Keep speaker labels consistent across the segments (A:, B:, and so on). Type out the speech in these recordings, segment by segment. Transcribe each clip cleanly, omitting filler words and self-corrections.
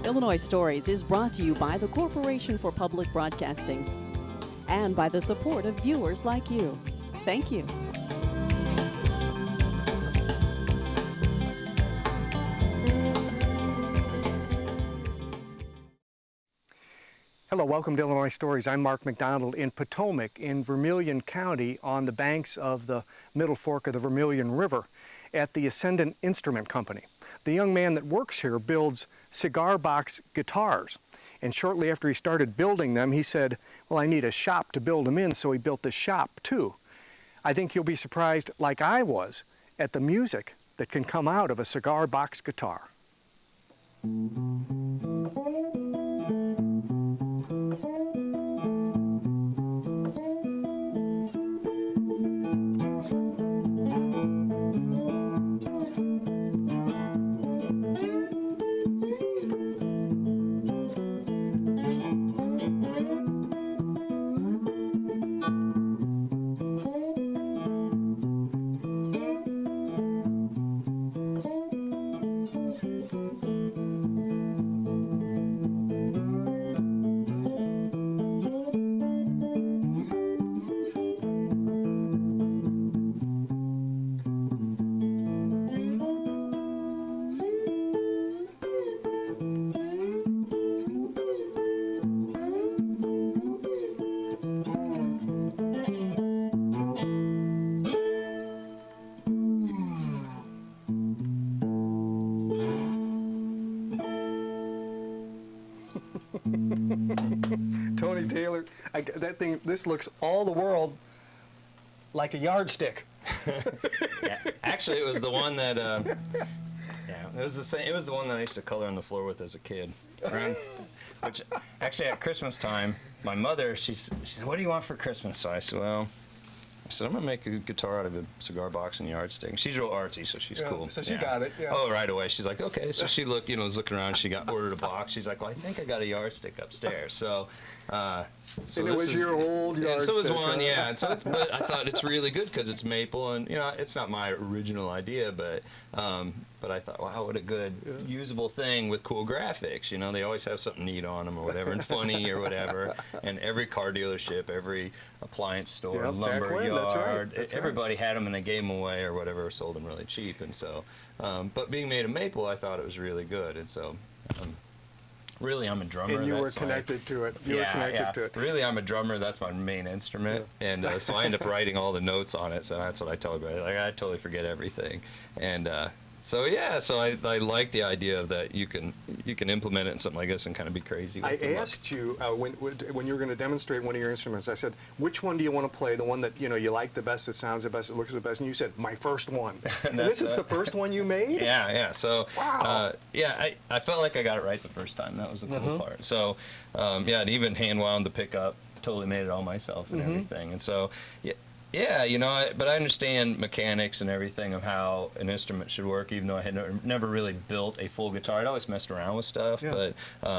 A: Illinois Stories is brought to you by the Corporation for Public Broadcasting and by the support of viewers like you. Thank you.
B: Hello, welcome to Illinois Stories. I'm Mark McDonald in Potomac in Vermillion County on the banks of the Middle Fork of the Vermillion River at the Ascendant Instrument Company. The young man that works here builds cigar box guitars. And shortly after he started building them, he said, well, I need a shop to build them in, so he built this shop too. I think you'll be surprised, like I was, at the music that can come out of a cigar box guitar. Tony Taylor, that thing, this looks all the world like a yardstick.
C: Yeah, actually, it was the one that, yeah, it was the same. It was the one that I used to color on the floor with as a kid. Which, actually, at Christmas time, my mother, she said, "What do you want for Christmas?" So I said, "Well," I said, "I'm gonna make a guitar out of a cigar box and yardstick." And she's real artsy, so she's cool.
B: So she got it. Yeah.
C: Oh, right away. She's like, "Okay." So she looked, was looking around. She ordered a box. She's like, "Well, I think I got a yardstick upstairs." So. So
B: and it was your old yardstick.
C: And so was one, yeah. And so, but I thought it's really good because it's maple, and it's not my original idea, but I thought, wow, what a good usable thing with cool graphics. They always have something neat on them or whatever, and funny or whatever. And every car dealership, every appliance store, lumber yard, everybody had them, and they gave them away or whatever, or sold them really cheap. And so, but being made of maple, I thought it was really good, and so. Really, I'm a drummer.
B: And you were connected to it. You were connected to it.
C: Really, I'm a drummer. That's my main instrument. Yeah. And so I end up writing all the notes on it. So that's what I tell everybody. Like, I totally forget everything. And so I like the idea of that you can implement it in something like this and kind of be crazy with it.
B: I asked you when you were going to demonstrate one of your instruments, I said, which one do you want to play? The one that you like the best, it sounds the best, it looks the best, and you said, my first one. And this is the first one you made?
C: Yeah. So
B: wow.
C: I felt like I got it right the first time. That was the cool part. So and even hand wound the pickup, totally made it all myself and everything. And so but I understand mechanics and everything of how an instrument should work, even though I had never really built a full guitar. I'd always messed around with stuff, but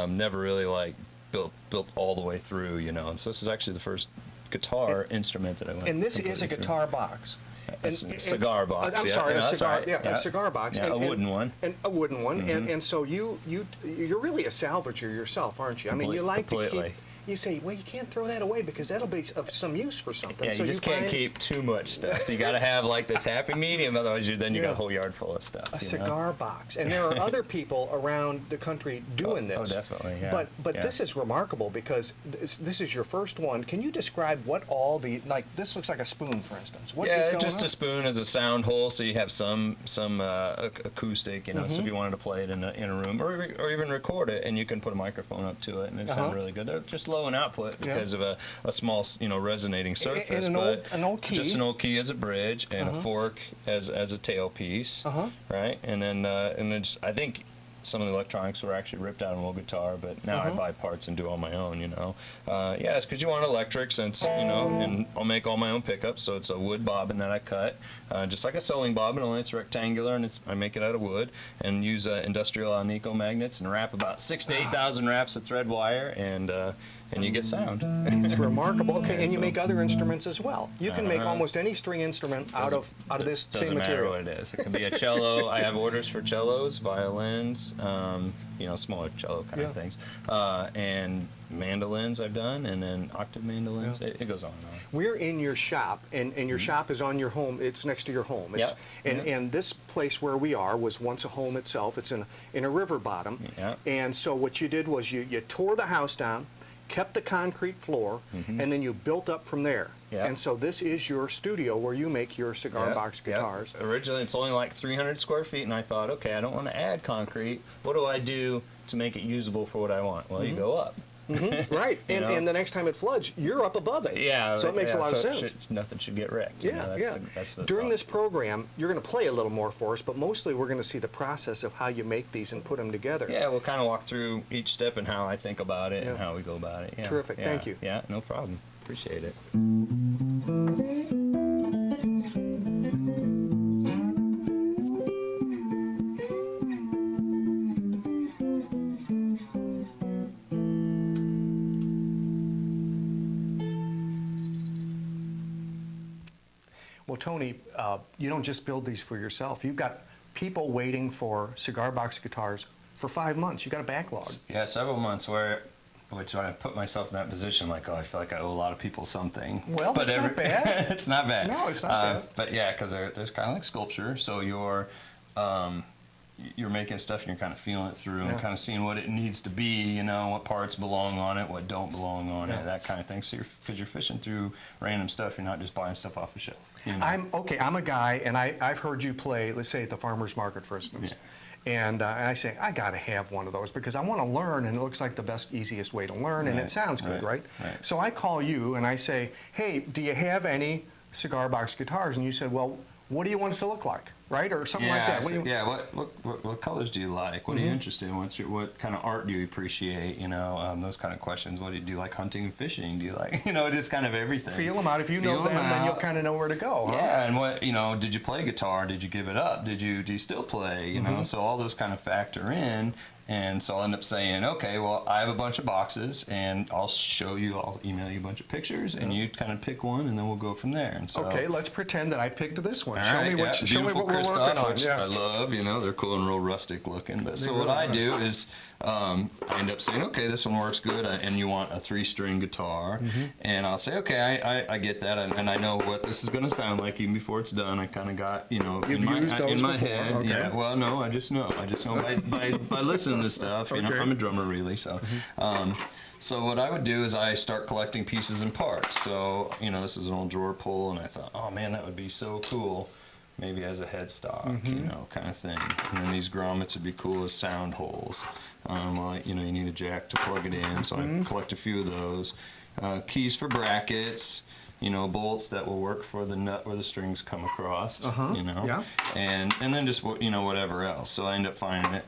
C: never really built all the way through, And so this is actually the first guitar instrument that I went.
B: And this is a guitar box.
C: A cigar box.
B: I'm sorry,
C: a cigar.
B: Right. A cigar box.
C: Yeah, a wooden one.
B: And a wooden one. And so you're really a salvager yourself, aren't you? I mean, you like to keep. You say, well, you can't throw that away because that'll be of some use for something.
C: Yeah, so you just can't keep too much stuff. You got to have like this happy medium, otherwise you got a whole yard full of stuff.
B: A cigar box, and there are other people around the country doing this.
C: Oh, definitely. Yeah.
B: But this is remarkable because this is your first one. Can you describe what all the this looks like a spoon, for instance? What is going
C: just
B: on?
C: A spoon as a sound hole, so you have some acoustic, So if you wanted to play it in a room or even record it, and you can put a microphone up to it, and it sounds really good. They're just low in output because of a small, resonating surface.
B: And an old key.
C: Just an old key as a bridge and a fork as a tailpiece, right? And then I think some of the electronics were actually ripped out of an old guitar, but now I buy parts and do all my own, it's because you want electric since, and I'll make all my own pickups, so it's a wood bobbin that I cut, just like a sewing bobbin, only it's rectangular, and I make it out of wood, and use industrial Alnico magnets, and wrap about 6,000 to 8,000 wraps of thread wire, and you get sound.
B: It's remarkable. Okay, and you make other instruments as well. You can make almost any string instrument out of this same material.
C: Doesn't matter what it is. It can be a cello. I have orders for cellos, violins, you know, smaller cello kind of things, and mandolins I've done, and then octave mandolins. It goes on and on.
B: We're in your shop, and your shop is on your home. It's next to your home. It's, and this place where we are was once a home itself. It's in a river bottom. And so what you did was you tore the house down, kept the concrete floor, and then you built up from there. And so this is your studio where you make your cigar box guitars.
C: Originally, it's only like 300 square feet, and I thought, okay, I don't want to add concrete. What do I do to make it usable for what I want? Well, you go up.
B: Right, and the next time it floods, you're up above it. So it makes a lot of sense.
C: Nothing should get wrecked. That's the
B: During this program, you're going to play a little more for us, but mostly we're going to see the process of how you make these and put them together.
C: Yeah, we'll kind of walk through each step and how I think about it and how we go about it.
B: Terrific, thank you.
C: Yeah, no problem. Appreciate it.
B: Well, Tony, you don't just build these for yourself. You've got people waiting for cigar box guitars for 5 months. You've got a backlog.
C: Yeah, several months which when I put myself in that position, like, oh, I feel like I owe a lot of people something.
B: Well, but that's not bad.
C: It's not bad.
B: No, it's not bad.
C: But yeah, because there's kind of like sculpture, so you're making stuff and you're kind of feeling it through and kind of seeing what it needs to be, you know, what parts belong on it, what don't belong on it, that kind of thing. So because you're fishing through random stuff, you're not just buying stuff off the shelf. You know?
B: I'm a guy, and I've heard you play, let's say at the farmer's market, for instance. And I say, I got to have one of those because I want to learn, and it looks like the best, easiest way to learn, and it sounds good, right? So I call you and I say, hey, do you have any cigar box guitars? And you said, well, what do you want it to look like, right? Or something like that.
C: What colors do you like? What are you interested in? What kind of art do you appreciate? You know, those kind of questions. What do you like hunting and fishing? Do you like, you know, just kind of everything?
B: Feel them out. If you know them, then you'll kind of know where to go.
C: Yeah, and what, you know, did you play guitar? Did you give it up? Do you still play? You know, so all those kind of factor in. And so I'll end up saying, okay, well, I have a bunch of boxes, and I'll email you a bunch of pictures, and you kind of pick one, and then we'll go from there. And so,
B: okay, let's pretend that I picked this one.
C: Show me what
B: we're working on.
C: Which I love, you know, they're cool and real rustic looking. But so what I do is I end up saying, okay, this one works good, and you want a 3-string guitar, and I'll say, okay, I get that, and I know what this is going to sound like even before it's done. I kind of got, you know, in my head. Okay. Yeah, well, no, I just know by listening to stuff. You know, I'm a drummer really, so. So what I would do is I start collecting pieces and parts. So, you know, this is an old drawer pull, and I thought, oh man, that would be so cool, maybe as a headstock, you know, kind of thing. And then these grommets would be cool as sound holes. Well, you know, you need a jack to plug it in, so I collect a few of those. Keys for brackets. You know, bolts that will work for the nut where the strings come across, you know, and then just, you know, whatever else. So I end up finding it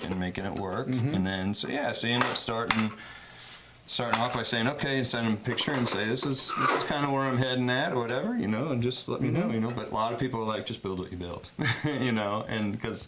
C: and making it work, and then, so you end up starting off by saying, okay, and send them a picture and say, this is kind of where I'm heading at, or whatever, you know, and just let me know, you know. But a lot of people are like, just build what you build, you know, and because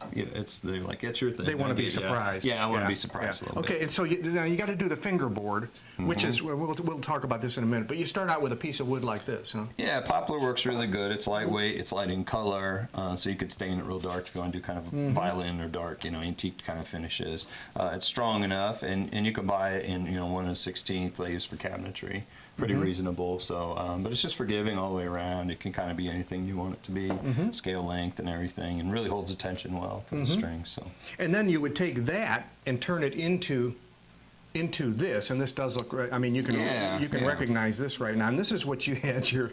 C: they're like, it's your thing.
B: They want to be surprised.
C: Yeah, I want to be surprised a little bit.
B: Okay, and so now you got to do the fingerboard, which is, we'll talk about this in a minute, but you start out with a piece of wood like this, huh?
C: Yeah, poplar works really good. It's lightweight, it's light in color, so you could stain it real dark if you want to do kind of violin or dark, you know, antique kind of finishes. It's strong enough, and you can buy it in, you know, 1 1/16 they use for cabinetry. Pretty reasonable, so, but it's just forgiving all the way around. It can kind of be anything you want it to be, scale length and everything, and really holds attention well for the strings. So. And
B: then you would take that and turn it into this, and this does look. I mean, you can recognize this right now, and this is what you had your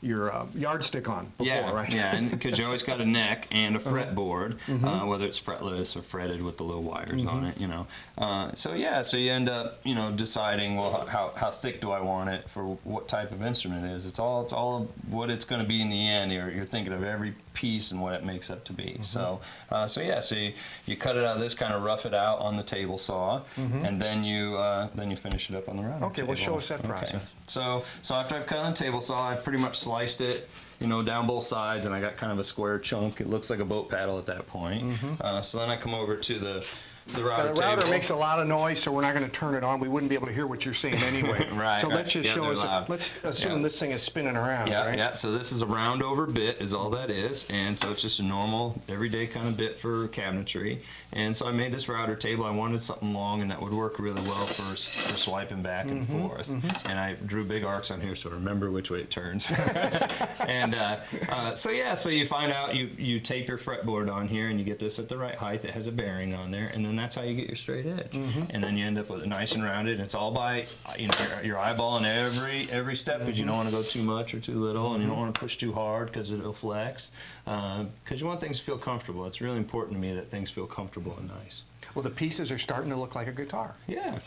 B: yardstick on before, right?
C: Yeah, and because you always got a neck and a fretboard, whether it's fretless or fretted with the little wires on it, you know. So you end up, you know, deciding, well, how thick do I want it for what type of instrument it is. It's all what it's going to be in the end. You're thinking of every piece and what it makes up to be. So you cut it out of this, kind of rough it out on the table saw, and then you finish it up on the router.
B: Okay, well, show us that process.
C: So after I've cut on the table saw, I've pretty much sliced it, you know, down both sides, and I got kind of a square chunk. It looks like a boat paddle at that point. So then I come over to the router
B: The router
C: table.
B: makes a lot of noise, so we're not going to turn it on. We wouldn't be able to hear what you're saying anyway.
C: Right.
B: So let's just show
C: they're
B: us.
C: loud.
B: Let's assume this thing is spinning around,
C: Yeah,
B: right?
C: yeah. So this is a round over bit, is all that is, and so it's just a normal, everyday kind of bit for cabinetry. And so I made this router table. I wanted something long and that would work really well for swiping back and forth. And I drew big arcs on here so I remember which way it turns. And so you find out you tape your fretboard on here and you get this at the right height that has a bearing on there, and then that's how you get your straight edge. And then you end up with it nice and rounded, and it's all by your eyeballing every step, because you don't want to go too much or too little, and you don't want to push too hard because it'll flex. Because you want things to feel comfortable. It's really important to me that things feel comfortable and nice.
B: Well, the pieces are starting to look like a guitar.
C: Yeah.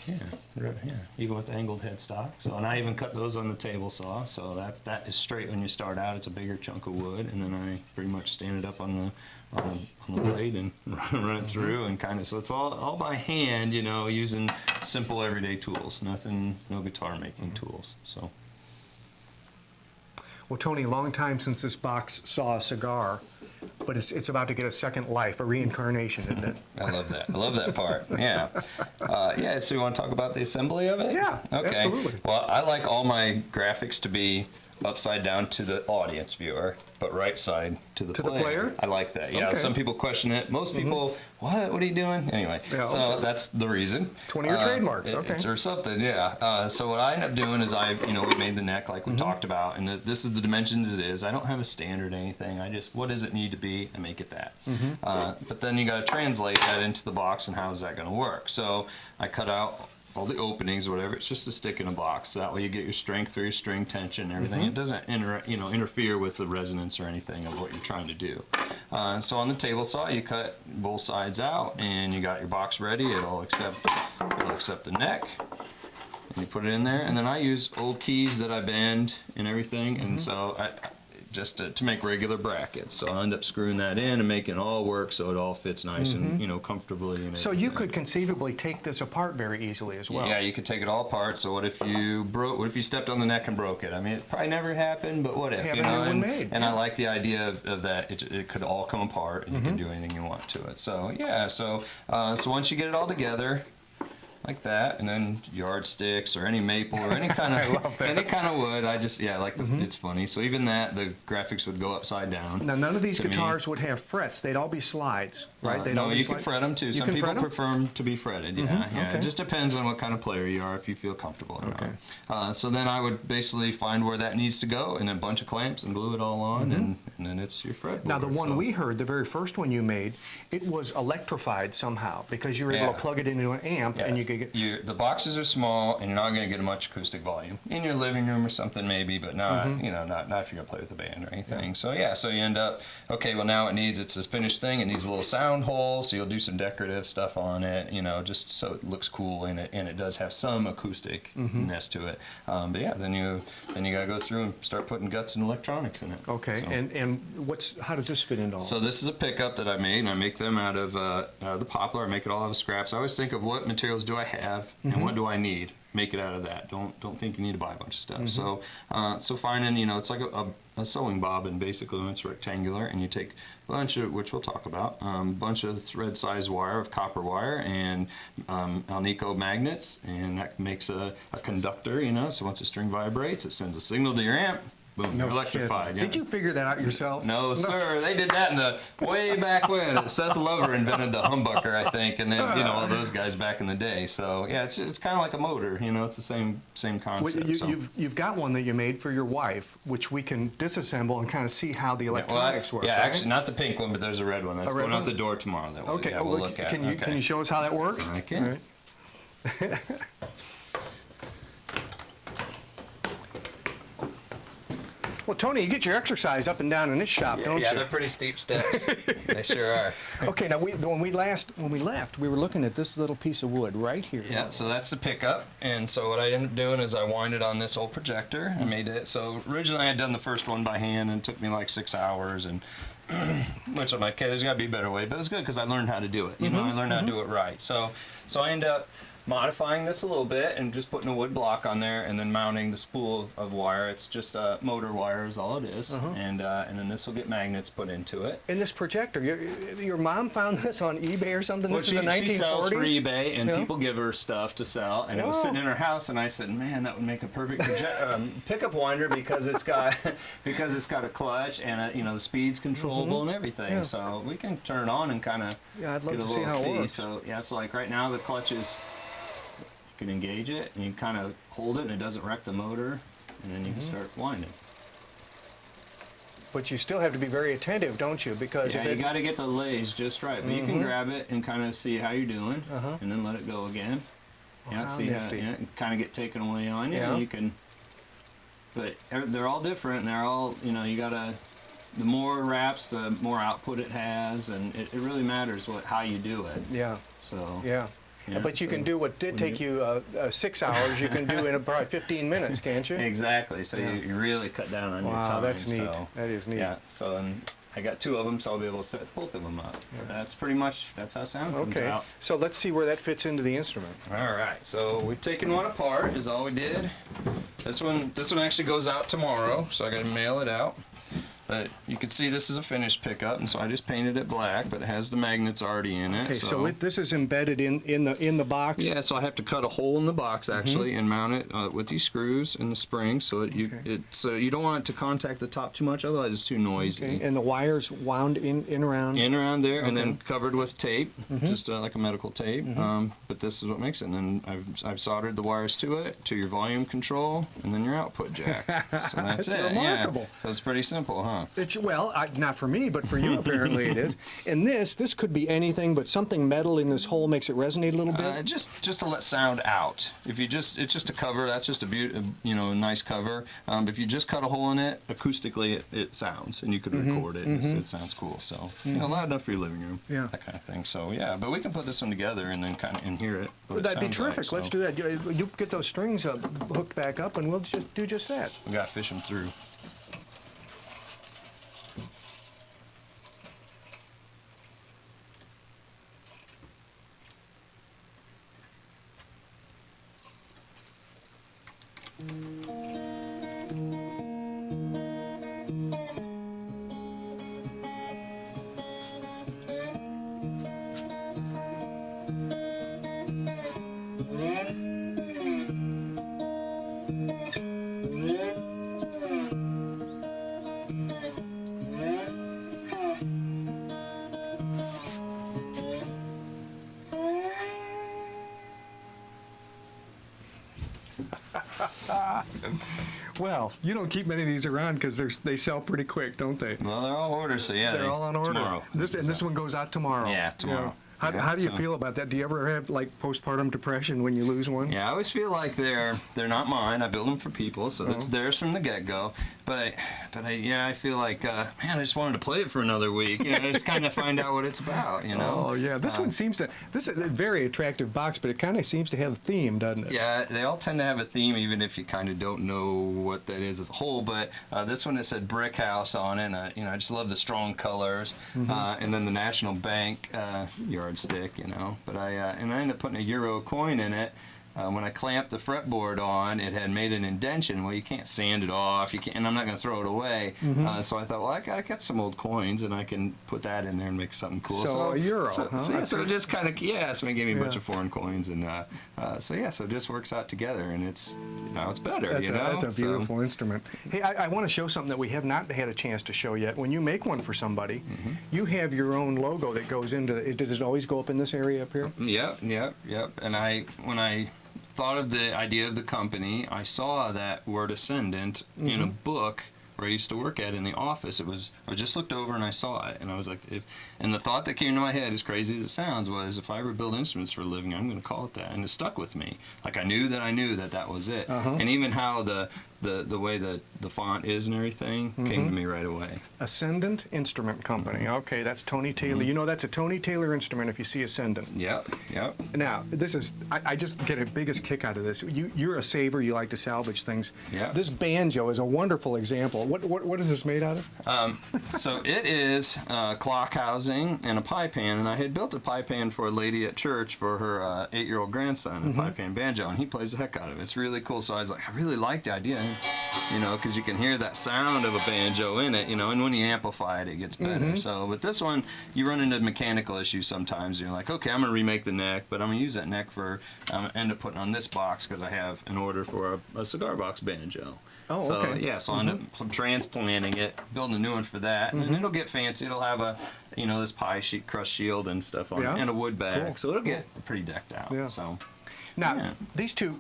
C: Even with the angled headstock. So, and I even cut those on the table saw. So that is straight when you start out. It's a bigger chunk of wood, and then I pretty much stand it up on the blade and run it through, and kind of. So it's all by hand, using simple everyday tools. No guitar making tools. So.
B: Well, Tony, long time since this box saw a cigar, but it's about to get a second life, a reincarnation, isn't it?
C: I love that. I love that part. Yeah. So you want to talk about the assembly of it?
B: Yeah,
C: okay.
B: absolutely.
C: Well, I like all my graphics to be upside down to the audience viewer, but right side to the player. I like that. Yeah.
B: Okay.
C: Some people question it. Most people, what are you doing? Anyway, so that's the reason.
B: It's one of your trademarks. Okay.
C: Or something. Yeah. So what I end up doing is we made the neck like we talked about, and this is the dimensions it is. I don't have a standard anything. I just, what does it need to be, and make it that. But then you got to translate that into the box, and how is that going to work? So I cut out all the openings or whatever. It's just a stick in a box. So that way you get your strength through your string tension and everything. It doesn't interfere with the resonance or anything of what you're trying to do. So on the table saw, you cut both sides out, and you got your box ready. It'll accept the neck, and you put it in there. And then I use old keys that I bend and everything, and so just to make regular brackets. So I end up screwing that in and making it all work so it all fits nice and comfortably. And
B: so you could conceivably take this apart very easily as well.
C: Yeah, you could take it all apart. So what if you stepped on the neck and broke it? I mean, it probably never happened, but what if? And I like the idea of that it could all come apart, and you can do anything you want to it. So yeah, so once you get it all together, like that, and then yardsticks or any maple or any kind of wood. It's funny. So even that, the graphics would go upside down.
B: Now none of these guitars would have frets. They'd all be slides, right?
C: You can fret them too. Some people prefer them to be fretted. Yeah.
B: Okay.
C: It just depends on what kind of player you are, if you feel comfortable or not. So then I would basically find where that needs to go, and then a bunch of clamps and glue it all on, and then it's your fretboard.
B: Now the one we heard, the very first one you made, it was electrified somehow because you were able to plug it into an amp, and you could get.
C: The boxes are small, and you're not going to get much acoustic volume in your living room or something maybe, but not not if you're going to play with a band or anything. So so you end up now it's a finished thing. It needs a little sound hole, so you'll do some decorative stuff on it, just so it looks cool, and it does have some acoustic-ness to it. But yeah, then you got to go through and start putting guts and electronics in it.
B: Okay, so. And how does this fit into all?
C: So this is a pickup that I made, and I make them out of the poplar. I make it all out of scraps. I always think of what materials do I have and what do I need. Make it out of that. Don't think you need to buy a bunch of stuff. So finding, it's like a sewing bobbin basically when it's rectangular, and you take a bunch of, which we'll talk about, bunch of thread size wire of copper wire and Alnico magnets, and that makes a conductor. So once the string vibrates, it sends a signal to your amp. Boom, you're electrified.
B: Did you figure that out yourself?
C: No, sir. They did that in the way back when. Seth Lover invented the humbucker, I think, and then all those guys back in the day. So yeah, it's kind of like a motor. It's the same concept.
B: Well, you've got one that you made for your wife, which we can disassemble and kind of see how the electronics work.
C: Yeah, actually, not the pink one, but there's a red one that's going out the door tomorrow. That we'll look at.
B: Can you show us how that works?
C: I can.
B: All right. Well, Tony, you get your exercise up and down in this shop, don't you?
C: Yeah, they're pretty steep steps. They sure are.
B: Okay, now when we left, we were looking at this little piece of wood right here.
C: Yeah, so that's the pickup, and so what I ended up doing is I wind it on this old projector. I made it. So originally I had done the first one by hand, and it took me like 6 hours, and which I'm like, okay, there's got to be a better way, but it was good because I learned how to do it. I learned how to do it right. So I end up modifying this a little bit and just putting a wood block on there and then mounting the spool of wire. It's just motor wire is all it is. And then this will get magnets put into it.
B: And this projector, your mom found this on eBay or something?
C: Well,
B: this is the 1940s?
C: She sells for eBay, and people give her stuff to sell. And it was sitting in her house, and I said, man, that would make a perfect pickup winder because it's got a clutch and the speed's controllable and everything. So we can turn it on and kind of
B: I'd love
C: get a
B: to see
C: little
B: how it
C: see.
B: works.
C: So so like right now the clutch is, you can engage it and you kind of hold it and it doesn't wreck the motor, and then you can start winding.
B: But you still have to be very attentive, don't you? Because
C: you got to get the lays just right. But you can grab it and kind of see how you're doing, and then let it go again. See how kind of get taken away on you. And you can. But they're all different. And they're all you gotta. The more wraps, the more output it has, and it really matters how you do it. Yeah. So. Yeah.
B: But you can do what did take you 6 hours, you can do in probably 15 minutes, can't you?
C: Exactly. So you really cut down on your time.
B: Wow, that's neat.
C: So,
B: that is neat.
C: Yeah. So I got 2 of them, so I'll be able to set both of them up. That's pretty much how sound comes out.
B: So let's see where that fits into the instrument.
C: All right. So we've taken one apart. Is all we did. This one actually goes out tomorrow, so I got to mail it out. But you can see this is a finished pickup, and so I just painted it black, but it has the magnets already in it.
B: Okay, so this is embedded in the box?
C: Yeah, so I have to cut a hole in the box actually and mount it with these screws and the springs, so so you don't want it to contact the top too much, otherwise it's too noisy.
B: Okay. And the wires wound in around?
C: In around there, and then covered with tape, just like a medical tape. But this is what makes it. And then I've soldered the wires to it, to your volume control, and then your output jack. So that's it.
B: Remarkable.
C: Yeah. So it's pretty simple, huh?
B: Not for me, but for you apparently it is. And this could be anything, but something metal in this hole makes it resonate a little bit.
C: Just to let sound out. If you it's just a cover. That's just a nice cover. If you just cut a hole in it, acoustically it sounds, and you could record it. And it sounds cool. So loud enough for your living room. Yeah. That kind of thing. So but we can put this one together and then kind of hear it.
B: That'd be terrific. Let's do that. You get those strings hooked back up, and we'll do just that.
C: We got to fish them through.
B: Well, you don't keep many of these around because they sell pretty quick, don't they?
C: Well, they're all ordered, so
B: they're all on order.
C: Tomorrow.
B: This one goes out tomorrow.
C: Yeah, tomorrow.
B: How do you feel about that? Do you ever have like postpartum depression when you lose one?
C: Yeah, I always feel like they're not mine. I build them for people, so it's theirs from the get-go. But I feel like man, I just wanted to play it for another week. Just kind of find out what it's about.
B: Oh yeah, this one seems to. This is a very attractive box, but it kind of seems to have a theme, doesn't it?
C: Yeah, they all tend to have a theme, even if you kind of don't know what that is as a whole. But this one, it said brick house on it. And, I just love the strong colors, and then the National Bank yardstick. But I ended up putting a euro coin in it. When I clamped the fretboard on, it had made an indention. Well, you can't sand it off, and I'm not going to throw it away. So I thought, well, I got some old coins, and I can put that in there and make something cool.
B: So a euro,
C: so it just kind of, so it gave me a bunch of foreign coins, and so it just works out together, and it's better.
B: That's a beautiful instrument. Hey, I want to show something that we have not had a chance to show yet. When you make one for somebody, you have your own logo that goes into it. Does it always go up in this area up here?
C: Yep. And when I thought of the idea of the company, I saw that word ascendant in a book where I used to work at in the office. I just looked over and I saw it, and I was like, and the thought that came to my head, as crazy as it sounds, was if I ever build instruments for a living, I'm going to call it that, and it stuck with me. Like I knew that that was it. And even how the the way that the font is and everything came to me right away.
B: Ascendant Instrument Company. Okay, that's Tony Taylor. You know that's a Tony Taylor instrument if you see Ascendant.
C: Yep.
B: Now, this is, I just get a biggest kick out of this. You're a saver, you like to salvage things.
C: Yeah.
B: This banjo is a wonderful example. What is this made out of?
C: So it is clock housing and a pie pan, and I had built a pie pan for a lady at church for her 8-year-old grandson, a pie pan banjo, and he plays the heck out of it. It's really cool. So I was like, I really like the idea, you know, because you can hear that sound of a banjo in it, you know, and when you amplify it, it gets better. So, but this one, you run into mechanical issues sometimes. You're like, okay, I'm going to remake the neck, but I'm going to use that neck for, end up putting on this box because I have an order for a cigar box banjo.
B: Oh,
C: so,
B: okay.
C: yeah, so I end up transplanting it, building a new one for that, and it'll get fancy. It'll have a, you know, this pie sheet, crust shield and stuff on it, and a wood bag.
B: Cool.
C: So it'll get pretty decked out.
B: Yeah.
C: So.
B: Now, these two,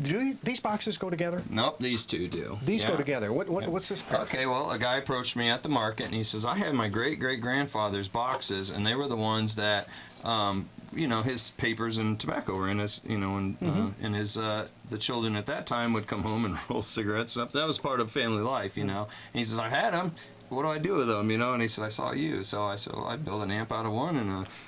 B: do these boxes go together?
C: Nope, these two do.
B: These go together. What's this pair?
C: Okay, well, a guy approached me at the market, and he says, I had my great-great-grandfather's boxes, and they were the ones that, you know, his papers and tobacco were in his, you know, and his, the children at that time would come home and roll cigarettes and stuff. That was part of family life, you know. And he says, I had them. What do I do with them, you know? And he said, I saw you. So I said, well, I'd build an amp out of one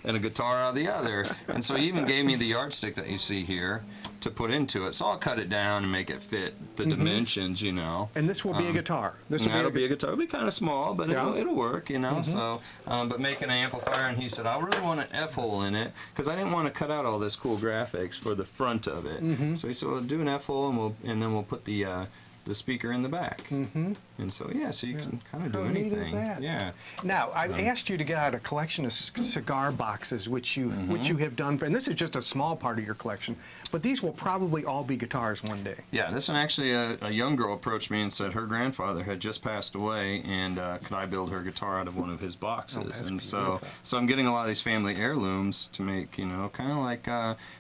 C: and a guitar out of the other. And so he even gave me the yardstick that you see here to put into it. So I'll cut it down and make it fit the dimensions, you know.
B: And this will be a guitar.
C: That'll be a guitar. It'll be kind of small, but it'll work, you know. So, but making an amplifier, and he said, I really want an F-hole in it because I didn't want to cut out all this cool graphics for the front of it. So he said, well, do an F-hole, and then we'll put the speaker in the back. And so, yeah, so you can kind of do anything.
B: How neat is that?
C: Yeah.
B: Now, I've asked you to get out a collection of cigar boxes, which you have done, and this is just a small part of your collection, but these will probably all be guitars one day.
C: Yeah, this one actually, a young girl approached me and said her grandfather had just passed away, and could I build her guitar out of one of his boxes? And so I'm getting a lot of these family heirlooms to make, you know, kind of like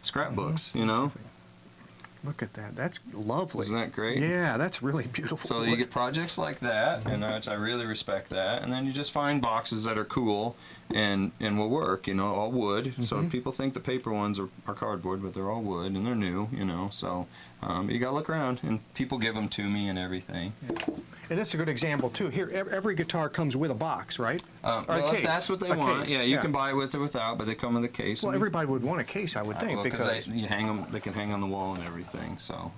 C: scrapbooks, you know.
B: Look at that. That's lovely.
C: Isn't that great?
B: Yeah, that's really beautiful.
C: So you get projects like that, and I really respect that. And then you just find boxes that are cool and will work, you know, all wood. So people think the paper ones are cardboard, but they're all wood, and they're new, you know. So you got to look around, and people give them to me and everything.
B: And that's a good example, too. Here, every guitar comes with a box, right?
C: Well, if that's what they want, yeah, you can buy it with or without, but they come with a case.
B: Well, everybody would want a case, I would think,
C: because you hang them, they can hang on the wall and everything. So,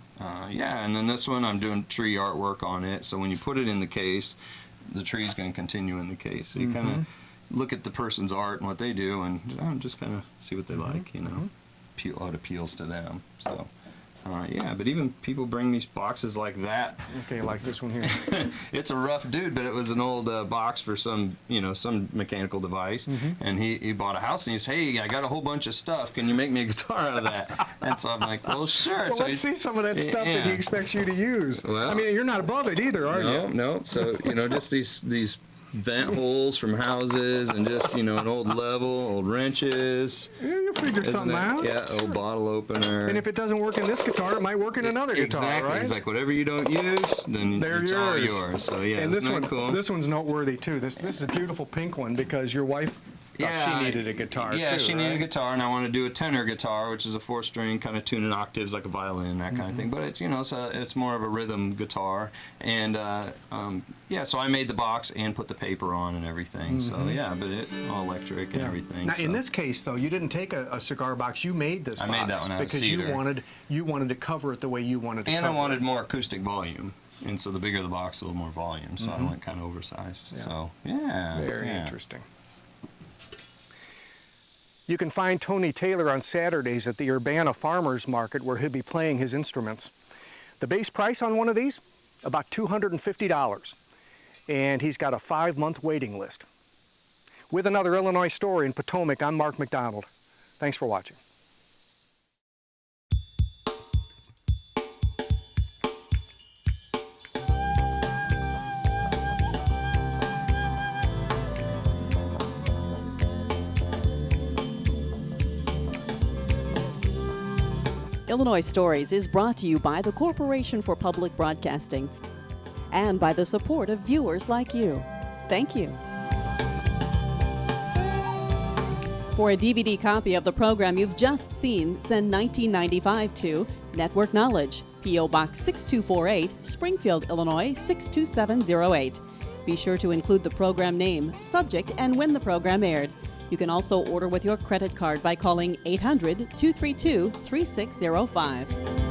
C: yeah, and then this one, I'm doing tree artwork on it. So when you put it in the case, the tree's going to continue in the case. So you kind of look at the person's art and what they do, and just kind of see what they like, you know, what appeals to them. So. Yeah, but even people bring these boxes like that.
B: Okay, like this one here.
C: It's a rough dude, but it was an old box for some, you know, some mechanical device. And he bought a house, and he said, hey, I got a whole bunch of stuff. Can you make me a guitar out of that? And so I'm like, well, sure.
B: Well,
C: so
B: let's see some of that stuff that he expects you to use.
C: Well,
B: I mean, you're not above it either, are you?
C: No. So, you know, just these vent holes from houses, and just, you know, an old level, old wrenches.
B: Yeah, you'll figure something out.
C: Yeah, old bottle opener.
B: And if it doesn't work in this guitar, it might work in another guitar,
C: exactly.
B: right?
C: He's like, whatever you don't use, then it's all yours. So yeah,
B: and
C: isn't that cool?
B: This one's noteworthy too. This is a beautiful pink one because your wife thought she needed a guitar.
C: Yeah,
B: too,
C: she needed a guitar, and I want to do a tenor guitar, which is a 4-string kind of tuning octaves like a violin, that kind of thing. But it's, you know, it's more of a rhythm guitar, and yeah. So I made the box and put the paper on and everything. So yeah, but it all electric and everything.
B: Now in this case, though, you didn't take a cigar box. You made this box.
C: I made that one out of cedar.
B: Because you wanted to cover it the way you wanted to.
C: And I wanted more acoustic volume. And so the bigger the box, a little more volume. So I went kind of oversized. Yeah. So yeah,
B: very interesting. You can find Tony Taylor on Saturdays at the Urbana Farmers Market, where he'll be playing his instruments. The base price on one of these, about $250. And he's got a 5-month waiting list. With another Illinois story in Potomac, I'm Mark McDonald. Thanks for watching.
A: Illinois Stories is brought to you by the Corporation for Public Broadcasting and by the support of viewers like you. Thank you. For a DVD copy of the program you've just seen, send $19.95 to Network Knowledge, P.O. Box 6248, Springfield, Illinois 62708. Be sure to include the program name, subject, and when the program aired. You can also order with your credit card by calling 800-232-3605.